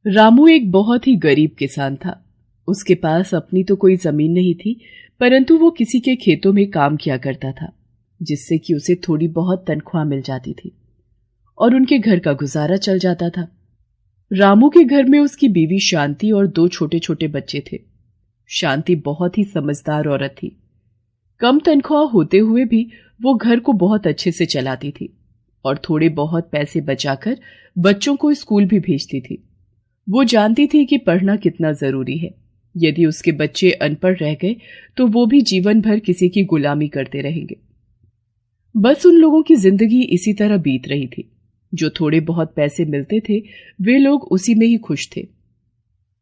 रामू एक बहुत ही गरीब किसान था। उसके पास अपनी तो कोई जमीन नहीं थी, परंतु वो किसी के खेतों में काम किया करता था, जिससे कि उसे थोड़ी बहुत तनख्वाह मिल जाती थी और उनके घर का गुजारा चल जाता था। रामू के घर में उसकी बीवी शांति और दो छोटे छोटे बच्चे थे। शांति बहुत ही समझदार औरत थी। कम तनख्वाह होते हुए भी वो घर को बहुत अच्छे से चलाती थी और थोड़े बहुत पैसे बचाकर बच्चों को स्कूल भी भेजती थी। वो जानती थी कि पढ़ना कितना जरूरी है। यदि उसके बच्चे अनपढ़ रह गए तो वो भी जीवन भर किसी की गुलामी करते रहेंगे। बस उन लोगों की जिंदगी इसी तरह बीत रही थी। जो थोड़े बहुत पैसे मिलते थे वे लोग उसी में ही खुश थे।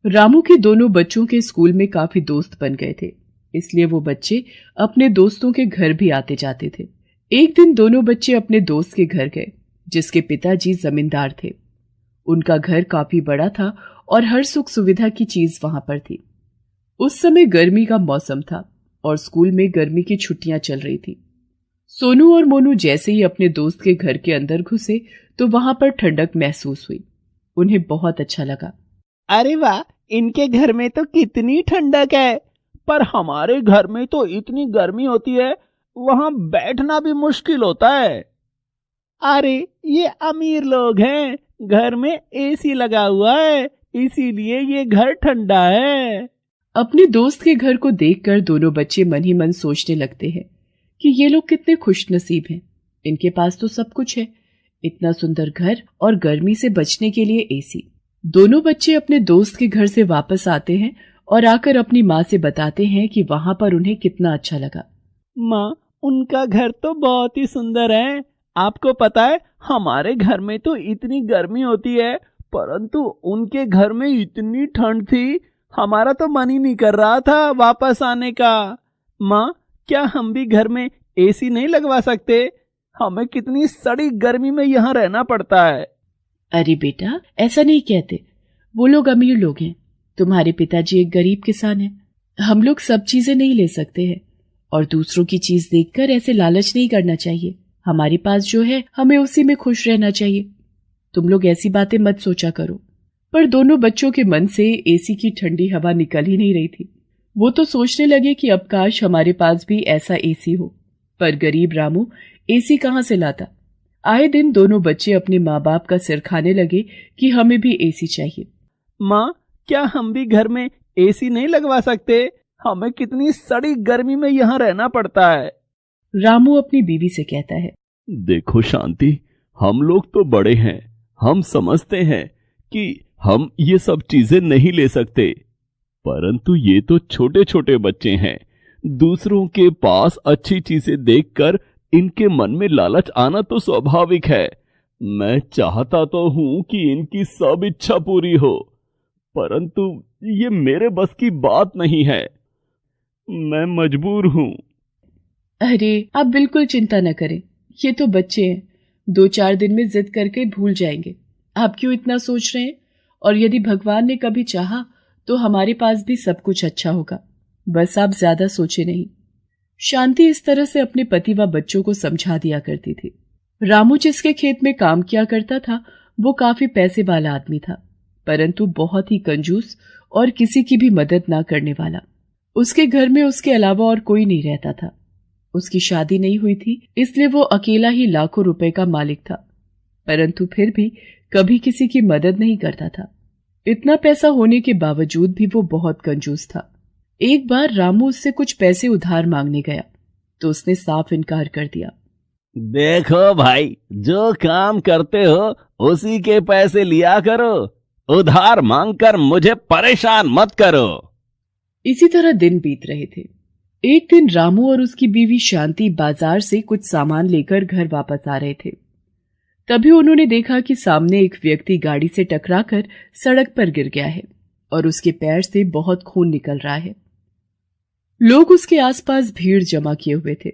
रामू के दोनों बच्चों के स्कूल में काफी दोस्त बन गए थे, इसलिए वो बच्चे अपने दोस्तों के घर भी आते जाते थे। एक दिन दोनों बच्चे अपने दोस्त के घर गए, जिसके पिताजी जमींदार थे। उनका घर काफी बड़ा था और हर सुख सुविधा की चीज वहां पर थी। उस समय गर्मी का मौसम था और स्कूल में गर्मी की छुट्टियां चल रही थी। सोनू और मोनू जैसे ही अपने दोस्त के घर के अंदर घुसे तो वहां पर ठंडक महसूस हुई। उन्हें बहुत अच्छा लगा। अरे वाह, इनके घर में तो कितनी ठंडक है, पर हमारे घर में तो इतनी गर्मी होती है, वहां बैठना भी मुश्किल होता है। अरे ये अमीर लोग हैं, घर में एसी लगा हुआ है, इसीलिए ये घर ठंडा है। अपने दोस्त के घर को देखकर दोनों बच्चे मन ही मन सोचने लगते हैं कि ये लोग कितने खुश नसीब हैं। इनके पास तो सब कुछ है, इतना सुंदर घर और गर्मी से बचने के लिए एसी। दोनों बच्चे अपने दोस्त के घर से वापस आते हैं और आकर अपनी माँ से बताते हैं कि वहां पर उन्हें कितना अच्छा लगा। माँ, उनका घर तो बहुत ही सुंदर है। आपको पता है, हमारे घर में तो इतनी गर्मी होती है, परंतु उनके घर में इतनी ठंड थी, हमारा तो मन ही नहीं कर रहा था वापस आने का। माँ, क्या हम भी घर में एसी नहीं लगवा सकते? हमें कितनी सड़ी गर्मी में यहाँ रहना पड़ता है। अरे बेटा, ऐसा नहीं कहते। वो लोग अमीर लोग हैं, तुम्हारे पिताजी एक गरीब किसान हैं। हम लोग सब चीजें नहीं ले सकते हैं और दूसरों की चीज देखकर ऐसे लालच नहीं करना चाहिए। हमारे पास जो है हमें उसी में खुश रहना चाहिए। तुम लोग ऐसी बातें मत सोचा करो। पर दोनों बच्चों के मन से एसी की ठंडी हवा निकल ही नहीं रही थी। वो तो सोचने लगे कि अब काश हमारे पास भी ऐसा एसी हो, पर गरीब रामू एसी कहाँ से लाता। आए दिन दोनों बच्चे अपने माँ बाप का सिर खाने लगे कि हमें भी एसी चाहिए। माँ, क्या हम भी घर में एसी नहीं लगवा सकते? हमें कितनी सड़ी गर्मी में यहाँ रहना पड़ता है। रामू अपनी बीवी से कहता है, देखो शांति, हम लोग तो बड़े हैं, हम समझते हैं कि हम ये सब चीजें नहीं ले सकते, परंतु ये तो छोटे छोटे बच्चे हैं। दूसरों के पास अच्छी चीजें देखकर इनके मन में लालच आना तो स्वाभाविक है। मैं चाहता तो हूं कि इनकी सब इच्छा पूरी हो, परंतु ये मेरे बस की बात नहीं है। मैं मजबूर हूं। अरे आप बिल्कुल चिंता न करें, ये तो बच्चे हैं, 2-4 दिन में जिद करके भूल जाएंगे। आप क्यों इतना सोच रहे हैं? और यदि भगवान ने कभी चाहा तो हमारे पास भी सब कुछ अच्छा होगा। बस आप ज्यादा सोचे नहीं। शांति इस तरह से अपने पति व बच्चों को समझा दिया करती थी। रामू जिसके खेत में काम किया करता था वो काफी पैसे वाला आदमी था, परंतु बहुत ही कंजूस और किसी की भी मदद ना करने वाला। उसके घर में उसके अलावा और कोई नहीं रहता था। उसकी शादी नहीं हुई थी, इसलिए वो अकेला ही लाखों रुपए का मालिक था, परंतु फिर भी कभी किसी की मदद नहीं करता था। इतना पैसा होने के बावजूद भी वो बहुत कंजूस था। एक बार रामू उससे कुछ पैसे उधार मांगने गया तो उसने साफ इनकार कर दिया। देखो भाई, जो काम करते हो उसी के पैसे लिया करो, उधार मांगकर मुझे परेशान मत करो। इसी तरह दिन बीत रहे थे। एक दिन रामू और उसकी बीवी शांति बाजार से कुछ सामान लेकर घर वापस आ रहे थे। तभी उन्होंने देखा कि सामने एक व्यक्ति गाड़ी से टकराकर सड़क पर गिर गया है और उसके पैर से बहुत खून निकल रहा है। लोग उसके आसपास भीड़ जमा किए हुए थे,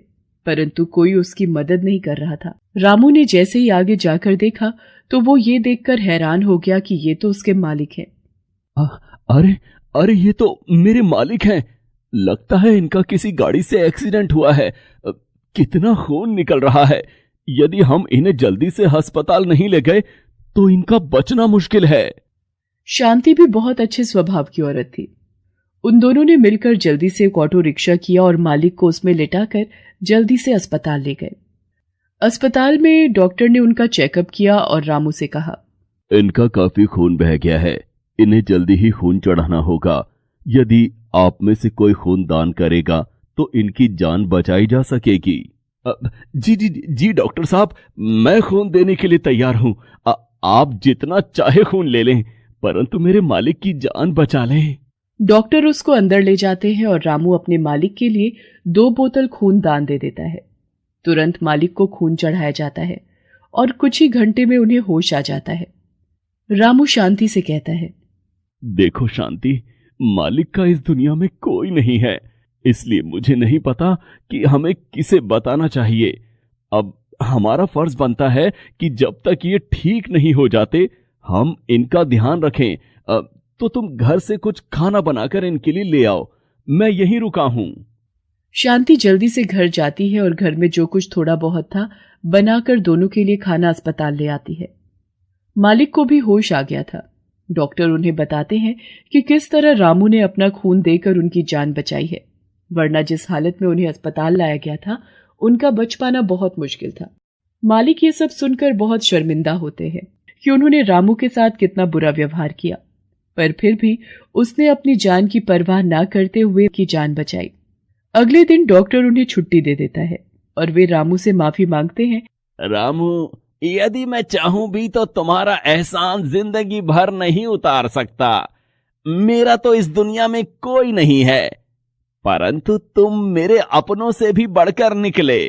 परंतु कोई उसकी मदद नहीं कर रहा था। रामू ने जैसे ही आगे जाकर देखा तो वो ये देखकर हैरान हो गया कि ये तो उसके मालिक हैं। अरे अरे, ये तो मेरे मालिक हैं। लगता है इनका किसी गाड़ी से एक्सीडेंट हुआ है। कितना खून निकल रहा है। यदि हम इन्हें जल्दी से अस्पताल नहीं ले गए तो इनका बचना मुश्किल है। शांति भी बहुत अच्छे स्वभाव की औरत थी। उन दोनों ने मिलकर जल्दी से एक ऑटो रिक्शा किया और मालिक को उसमें लिटाकर जल्दी से अस्पताल ले गए। अस्पताल में डॉक्टर ने उनका चेकअप किया और रामू से कहा, इनका काफी खून बह गया है, इन्हें जल्दी ही खून चढ़ाना होगा। यदि आप में से कोई खून दान करेगा तो इनकी जान बचाई जा सकेगी। जी जी जी डॉक्टर साहब, मैं खून देने के लिए तैयार हूं। आप जितना चाहे खून ले लें, परंतु मेरे मालिक की जान बचा लें। डॉक्टर उसको अंदर ले जाते हैं और रामू अपने मालिक के लिए 2 बोतल खून दान दे देता है। तुरंत मालिक को खून चढ़ाया जाता है और कुछ ही घंटे में उन्हें होश आ जाता है। रामू शांति से कहता है, देखो शांति, मालिक का इस दुनिया में कोई नहीं है, इसलिए मुझे नहीं पता कि हमें किसे बताना चाहिए। अब हमारा फर्ज बनता है कि जब तक ये ठीक नहीं हो जाते हम इनका ध्यान रखें। तो तुम घर से कुछ खाना बनाकर इनके लिए ले आओ, मैं यहीं रुका हूं। शांति जल्दी से घर जाती है और घर में जो कुछ थोड़ा बहुत था बनाकर दोनों के लिए खाना अस्पताल ले आती है। मालिक को भी होश आ गया था। डॉक्टर उन्हें बताते हैं कि किस तरह रामू ने अपना खून देकर उनकी जान बचाई है, वरना जिस हालत में उन्हें अस्पताल लाया गया था उनका बच पाना बहुत मुश्किल था। मालिक ये सब सुनकर बहुत शर्मिंदा होते हैं कि उन्होंने रामू के साथ कितना बुरा व्यवहार किया, पर फिर भी उसने अपनी जान की परवाह ना करते हुए की जान बचाई। अगले दिन डॉक्टर उन्हें छुट्टी दे देता है और वे रामू से माफी मांगते हैं। रामू, यदि मैं चाहूं भी तो तुम्हारा एहसान जिंदगी भर नहीं उतार सकता। मेरा तो इस दुनिया में कोई नहीं है, परंतु तुम मेरे अपनों से भी बढ़कर निकले।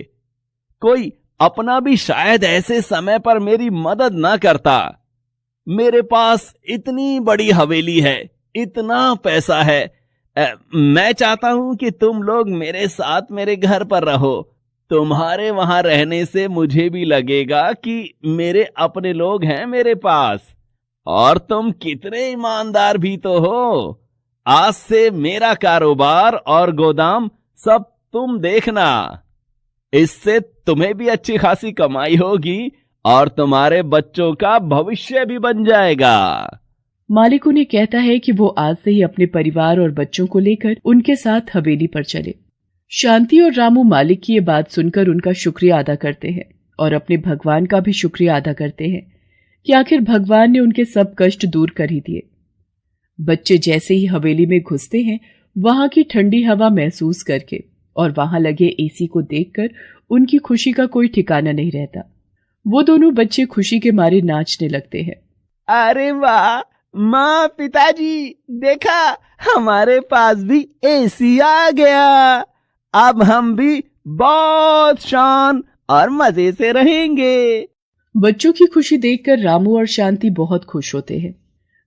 कोई अपना भी शायद ऐसे समय पर मेरी मदद ना करता। मेरे पास इतनी बड़ी हवेली है, इतना पैसा है। मैं चाहता हूं कि तुम लोग मेरे साथ मेरे घर पर रहो। तुम्हारे वहां रहने से मुझे भी लगेगा कि मेरे अपने लोग हैं मेरे पास। और तुम कितने ईमानदार भी तो हो। आज से मेरा कारोबार और गोदाम सब तुम देखना। इससे तुम्हें भी अच्छी खासी कमाई होगी और तुम्हारे बच्चों का भविष्य भी बन जाएगा। मालिक उन्हें कहता है कि वो आज से ही अपने परिवार और बच्चों को लेकर उनके साथ हवेली पर चले। शांति और रामू मालिक की ये बात सुनकर उनका शुक्रिया अदा करते हैं और अपने भगवान का भी शुक्रिया अदा करते हैं कि आखिर भगवान ने उनके सब कष्ट दूर कर ही दिए। बच्चे जैसे ही हवेली में घुसते हैं, वहां की ठंडी हवा महसूस करके और वहां लगे एसी को देखकर उनकी खुशी का कोई ठिकाना नहीं रहता। वो दोनों बच्चे खुशी के मारे नाचने लगते हैं। अरे वाह माँ, पिताजी, देखा हमारे पास भी एसी आ गया। अब हम भी बहुत शान और मजे से रहेंगे। बच्चों की खुशी देखकर रामू और शांति बहुत खुश होते हैं।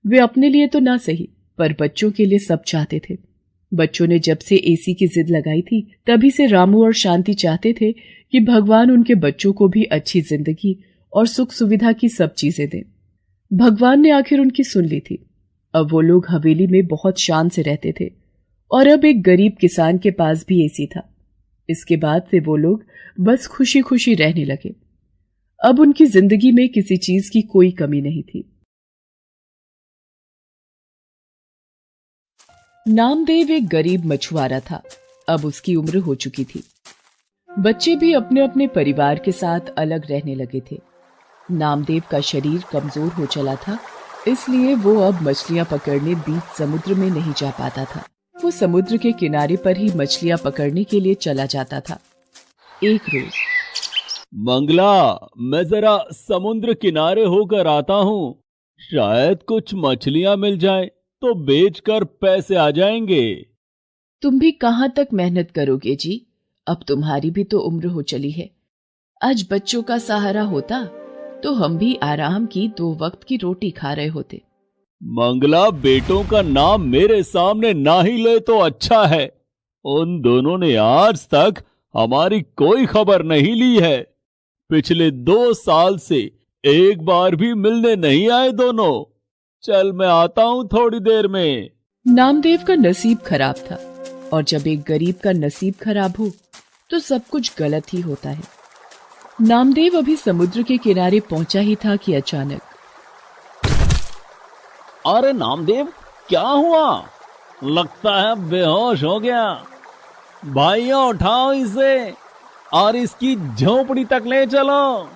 वे अपने लिए तो ना सही, पर बच्चों के लिए सब चाहते थे। बच्चों ने जब से एसी की जिद लगाई थी, तभी से रामू और शांति चाहते थे कि भगवान उनके बच्चों को भी अच्छी जिंदगी और सुख सुविधा की सब चीजें दें। भगवान ने आखिर उनकी सुन ली थी। अब वो लोग हवेली में बहुत शान से रहते थे और अब एक गरीब किसान के पास भी एसी था। इसके बाद से वो लोग बस खुशी खुशी रहने लगे। अब उनकी जिंदगी में किसी चीज की कोई कमी नहीं थी। नामदेव एक गरीब मछुआरा था। अब उसकी उम्र हो चुकी थी। बच्चे भी अपने अपने परिवार के साथ अलग रहने लगे थे। नामदेव का शरीर कमजोर हो चला था, इसलिए वो अब मछलियां पकड़ने बीच समुद्र में नहीं जा पाता था। वो समुद्र के किनारे पर ही मछलियां पकड़ने के लिए चला जाता था। एक रोज, मंगला, मैं जरा समुद्र किनारे होकर आता हूँ। शायद कुछ मछलियां मिल जाए तो बेचकर पैसे आ जाएंगे। तुम भी कहाँ तक मेहनत करोगे जी? अब तुम्हारी भी तो उम्र हो चली है। आज बच्चों का सहारा होता तो हम भी आराम की 2 वक्त की रोटी खा रहे होते। मंगला, बेटों का नाम मेरे सामने ना ही ले तो अच्छा है। उन दोनों ने आज तक हमारी कोई खबर नहीं ली है। पिछले 2 साल से एक बार भी मिलने नहीं आए दोनों। चल मैं आता हूँ थोड़ी देर में। नामदेव का नसीब खराब था और जब एक गरीब का नसीब खराब हो तो सब कुछ गलत ही होता है। नामदेव अभी समुद्र के किनारे पहुंचा ही था कि अचानक अरे नामदेव, क्या हुआ? लगता है बेहोश हो गया। भाइयों, उठाओ इसे और इसकी झोपड़ी तक ले चलो।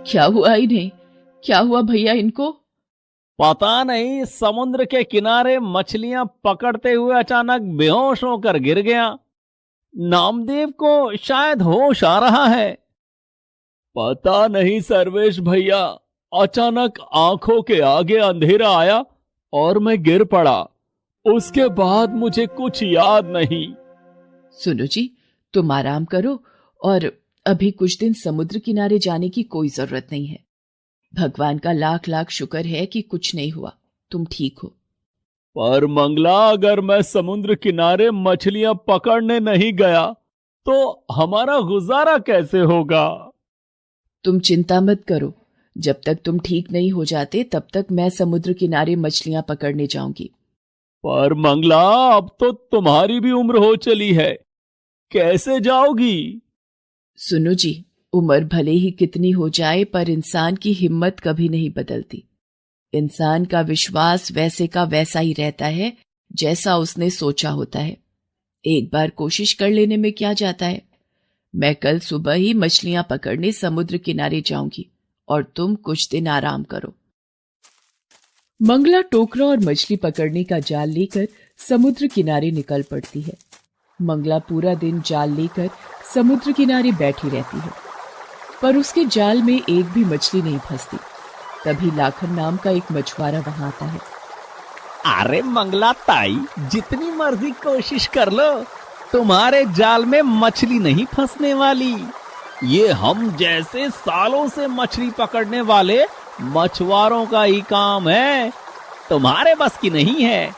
क्या हुआ इन्हें? क्या हुआ भैया इनको? पता नहीं, समुद्र के किनारे मछलियां पकड़ते हुए अचानक बेहोश होकर गिर गया। नामदेव को शायद होश आ रहा है। पता नहीं सर्वेश भैया, अचानक आंखों के आगे अंधेरा आया और मैं गिर पड़ा। उसके बाद मुझे कुछ याद नहीं। सुनो जी, तुम आराम करो और अभी कुछ दिन समुद्र किनारे जाने की कोई जरूरत नहीं है। भगवान का लाख लाख शुक्र है कि कुछ नहीं हुआ, तुम ठीक हो। पर मंगला, अगर मैं समुद्र किनारे मछलियां पकड़ने नहीं गया तो हमारा गुजारा कैसे होगा? तुम चिंता मत करो, जब तक तुम ठीक नहीं हो जाते तब तक मैं समुद्र किनारे मछलियां पकड़ने जाऊंगी। पर मंगला, अब तो तुम्हारी भी उम्र हो चली है, कैसे जाओगी? सुनो जी, उम्र भले ही कितनी हो जाए पर इंसान की हिम्मत कभी नहीं बदलती। इंसान का विश्वास वैसे का वैसा ही रहता है जैसा उसने सोचा होता है। एक बार कोशिश कर लेने में क्या जाता है। मैं कल सुबह ही मछलियां पकड़ने समुद्र किनारे जाऊंगी और तुम कुछ दिन आराम करो। मंगला टोकरा और मछली पकड़ने का जाल लेकर समुद्र किनारे निकल पड़ती है। मंगला पूरा दिन जाल लेकर समुद्र किनारे बैठी रहती है, पर उसके जाल में एक भी मछली नहीं फंसती। तभी लाखन नाम का एक मछुआरा वहां आता है। अरे मंगला ताई, जितनी मर्जी कोशिश कर लो, तुम्हारे जाल में मछली नहीं फंसने वाली। ये हम जैसे सालों से मछली पकड़ने वाले मछुआरों का ही काम है, तुम्हारे बस की नहीं है।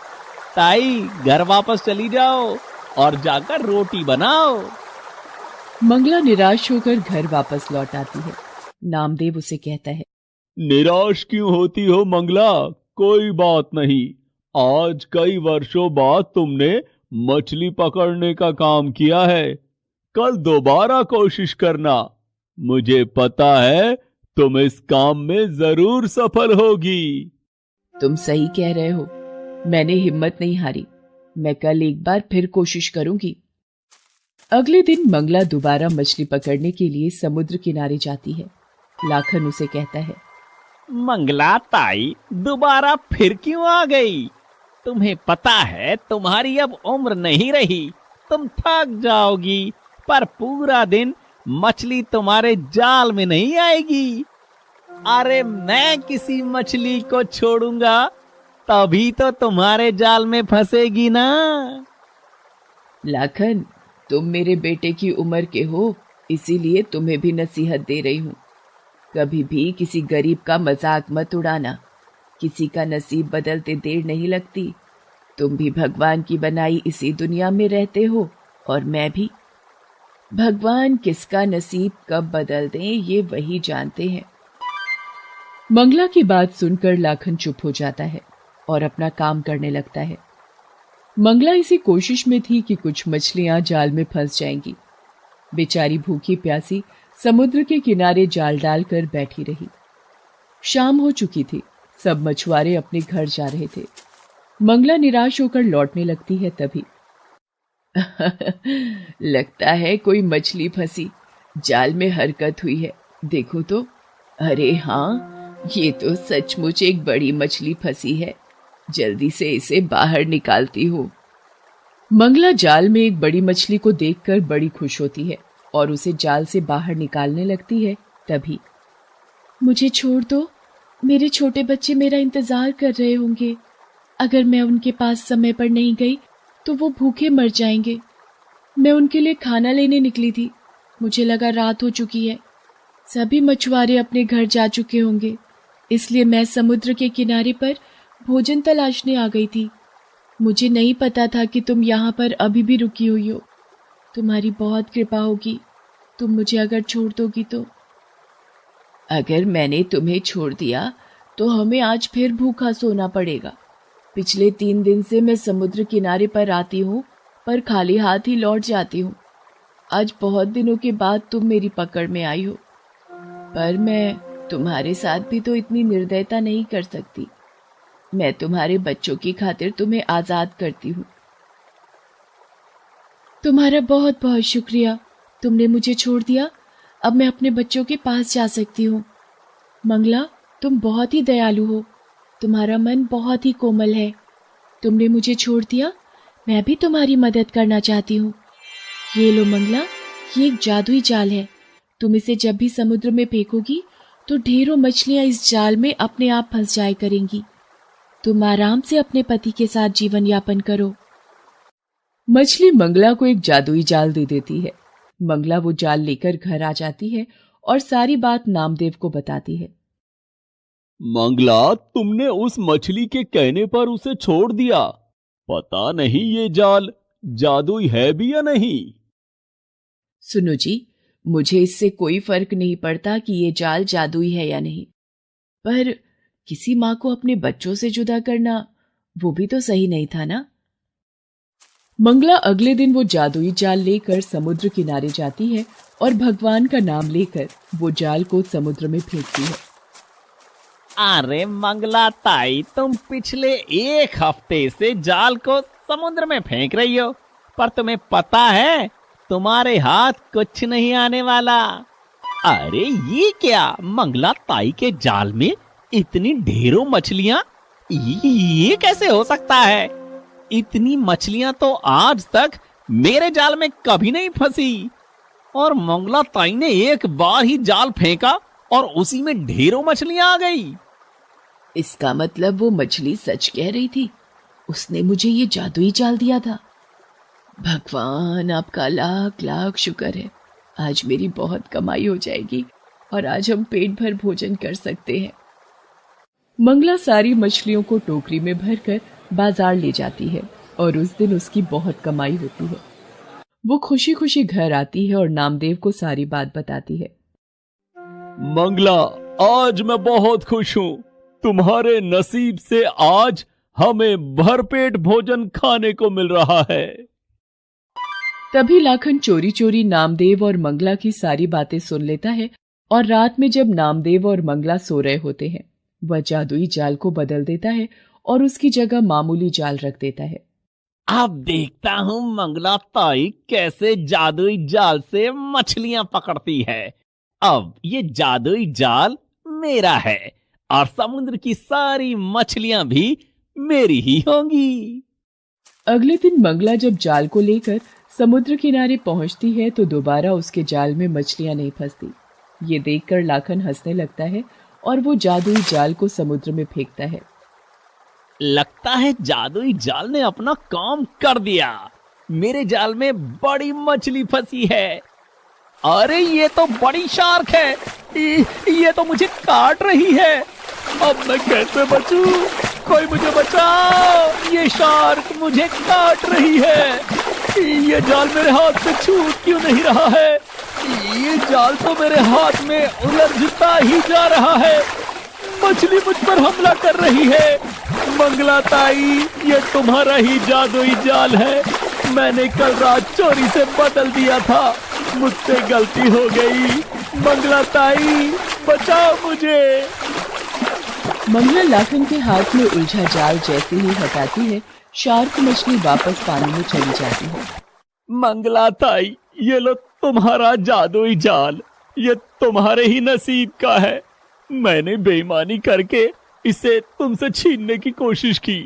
ताई, घर वापस चली जाओ और जाकर रोटी बनाओ। मंगला निराश होकर घर वापस लौट आती है। नामदेव उसे कहता है, निराश क्यों होती हो मंगला? कोई बात नहीं, आज कई वर्षों बाद तुमने मछली पकड़ने का काम किया है। कल दोबारा कोशिश करना, मुझे पता है तुम इस काम में जरूर सफल होगी। तुम सही कह रहे हो, मैंने हिम्मत नहीं हारी। मैं कल एक बार फिर कोशिश करूंगी। अगले दिन मंगला दोबारा मछली पकड़ने के लिए समुद्र किनारे जाती है। लाखन उसे कहता है, मंगला ताई, दोबारा फिर क्यों आ गई? तुम्हें पता है तुम्हारी अब उम्र नहीं रही, तुम थक जाओगी, पर पूरा दिन मछली तुम्हारे जाल में नहीं आएगी। अरे मैं किसी मछली को छोड़ूंगा तभी तो तुम्हारे जाल में फंसेगी ना। लाखन, तुम मेरे बेटे की उम्र के हो, इसीलिए तुम्हें भी नसीहत दे रही हूं। कभी भी किसी गरीब का मजाक मत उड़ाना। किसी का नसीब बदलते देर नहीं लगती। तुम भी भगवान की बनाई इसी दुनिया में रहते हो और मैं भी। भगवान किसका नसीब कब बदल दें ये वही जानते हैं। मंगला की बात सुनकर लाखन चुप हो जाता है और अपना काम करने लगता है। मंगला इसी कोशिश में थी कि कुछ मछलियां जाल में फंस जाएंगी। बेचारी भूखी प्यासी समुद्र के किनारे जाल डालकर बैठी रही। शाम हो चुकी थी, सब मछुआरे अपने घर जा रहे थे। मंगला निराश होकर लौटने लगती है तभी लगता है कोई मछली फंसी, जाल में हरकत हुई है, देखो तो। अरे हाँ, ये तो सचमुच एक बड़ी मछली फंसी है, जल्दी से इसे बाहर निकालती हूँ। मंगला जाल में एक बड़ी मछली को देखकर बड़ी खुश होती है और उसे जाल से बाहर निकालने लगती है। तभी, मुझे छोड़ दो, मेरे छोटे बच्चे मेरा इंतजार कर रहे होंगे। अगर मैं उनके पास समय पर नहीं गई तो वो भूखे मर जाएंगे। मैं उनके लिए खाना लेने निकली थी, मुझे लगा रात हो चुकी है। सभी मछुआरे अपने घर जा चुके होंगे, इसलिए मैं समुद्र के किनारे पर भोजन तलाशने आ गई थी। मुझे नहीं पता था कि तुम यहाँ पर अभी भी रुकी हुई हो। तुम्हारी बहुत कृपा होगी, तुम मुझे अगर छोड़ दोगी तो। अगर मैंने तुम्हें छोड़ दिया तो हमें आज फिर भूखा सोना पड़ेगा। पिछले 3 दिन से मैं समुद्र किनारे पर आती हूँ, पर खाली हाथ ही लौट जाती हूँ। आज बहुत दिनों के बाद तुम मेरी पकड़ में आई हो, पर मैं तुम्हारे साथ भी तो इतनी निर्दयता नहीं कर सकती। मैं तुम्हारे बच्चों की खातिर तुम्हें आजाद करती हूँ। तुम्हारा बहुत बहुत शुक्रिया, तुमने मुझे छोड़ दिया। अब मैं अपने बच्चों के पास जा सकती हूँ। मंगला, तुम बहुत ही दयालु हो, तुम्हारा मन बहुत ही कोमल है। तुमने मुझे छोड़ दिया, मैं भी तुम्हारी मदद करना चाहती हूँ। ये लो मंगला, ये एक जादुई जाल है। तुम इसे जब भी समुद्र में फेंकोगी तो ढेरों मछलियां इस जाल में अपने आप फंस जाया करेंगी। तुम आराम से अपने पति के साथ जीवन यापन करो। मछली मंगला को एक जादुई जाल दे देती है। मंगला वो जाल लेकर घर आ जाती है और सारी बात नामदेव को बताती है। मंगला, तुमने उस मछली के कहने पर उसे छोड़ दिया। पता नहीं ये जाल जादुई है भी या नहीं। सुनो जी, मुझे इससे कोई फर्क नहीं पड़ता कि ये जाल जादुई है या नहीं, पर किसी माँ को अपने बच्चों से जुदा करना वो भी तो सही नहीं था ना। मंगला अगले दिन वो जादुई जाल लेकर समुद्र किनारे जाती है और भगवान का नाम लेकर वो जाल को समुद्र में फेंकती है। अरे मंगला ताई, तुम पिछले एक हफ्ते से जाल को समुद्र में फेंक रही हो, पर तुम्हें पता है तुम्हारे हाथ कुछ नहीं आने वाला। अरे ये क्या, मंगला ताई के जाल में इतनी ढेरों मछलियां, ये कैसे हो सकता है? इतनी मछलियां तो आज तक मेरे जाल में कभी नहीं फंसी। और मंगला ताई ने एक बार ही जाल फेंका और उसी में ढेरों मछलियां आ गई। इसका मतलब वो मछली सच कह रही थी, उसने मुझे ये जादुई जाल दिया था। भगवान, आपका लाख लाख शुक्र है। आज मेरी बहुत कमाई हो जाएगी और आज हम पेट भर भोजन कर सकते हैं। मंगला सारी मछलियों को टोकरी में भरकर बाजार ले जाती है और उस दिन उसकी बहुत कमाई होती है। वो खुशी खुशी घर आती है और नामदेव को सारी बात बताती है। मंगला, आज मैं बहुत खुश हूँ। तुम्हारे नसीब से आज हमें भरपेट भोजन खाने को मिल रहा है। तभी लाखन चोरी चोरी नामदेव और मंगला की सारी बातें सुन लेता है और रात में जब नामदेव और मंगला सो रहे होते हैं, वह जादुई जाल को बदल देता है और उसकी जगह मामूली जाल रख देता है। अब देखता हूँ मंगला ताई कैसे जादुई जाल से मछलियां पकड़ती है। अब ये जादुई जाल मेरा है और समुद्र की सारी मछलियां भी मेरी ही होंगी। अगले दिन मंगला जब जाल को लेकर समुद्र किनारे पहुंचती है तो दोबारा उसके जाल में मछलियां नहीं फंसती। ये देखकर लाखन हंसने लगता है और वो जादुई जाल को समुद्र में फेंकता है। लगता है जादुई जाल ने अपना काम कर दिया। मेरे जाल में बड़ी मछली फंसी है। अरे ये तो बड़ी शार्क है, ये तो मुझे काट रही है। अब मैं कैसे बचूं? कोई मुझे बचाओ, ये शार्क मुझे काट रही है। ये जाल मेरे हाथ से छूट क्यों नहीं रहा है? ये जाल तो मेरे हाथ में उलझता ही जा रहा है। मछली मुझ पर हमला कर रही है। मंगला ताई, ये तुम्हारा ही जादुई जाल है। मैंने कल रात चोरी से बदल दिया था, मुझसे गलती हो गई। मंगला ताई, बचाओ मुझे। मंगला लाखन के हाथ में उलझा जाल जैसे ही हटाती है, शार्क मछली वापस पानी में चली जाती है। मंगला ताई, ये लो तुम्हारा जादुई जाल। ये तुम्हारे ही नसीब का है। मैंने बेईमानी करके इसे तुमसे छीनने की कोशिश की,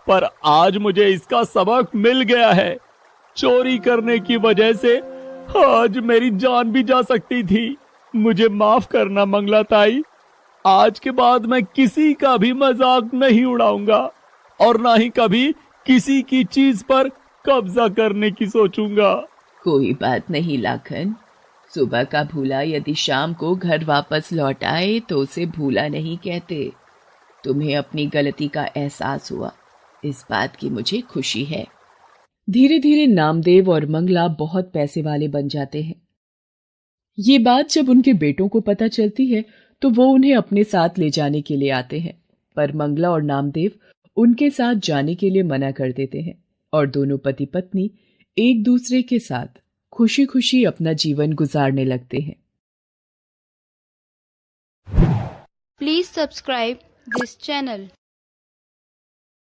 पर आज मुझे इसका सबक मिल गया है। चोरी करने की वजह से आज मेरी जान भी जा सकती थी। मुझे माफ करना मंगला ताई। आज के बाद मैं किसी का भी मजाक नहीं उड़ाऊंगा और ना ही कभी किसी की चीज पर कब्जा करने की सोचूंगा। कोई बात नहीं लाखन, सुबह का भूला यदि शाम को घर वापस लौट आए तो उसे भूला नहीं कहते। तुम्हें अपनी गलती का एहसास हुआ, इस बात की मुझे खुशी है। धीरे धीरे नामदेव और मंगला बहुत पैसे वाले बन जाते हैं। ये बात जब उनके बेटों को पता चलती है तो वो उन्हें अपने साथ ले जाने के लिए आते हैं, पर मंगला और नामदेव उनके साथ जाने के लिए मना कर देते हैं और दोनों पति पत्नी एक दूसरे के साथ खुशी खुशी अपना जीवन गुजारने लगते हैं। Please subscribe this channel.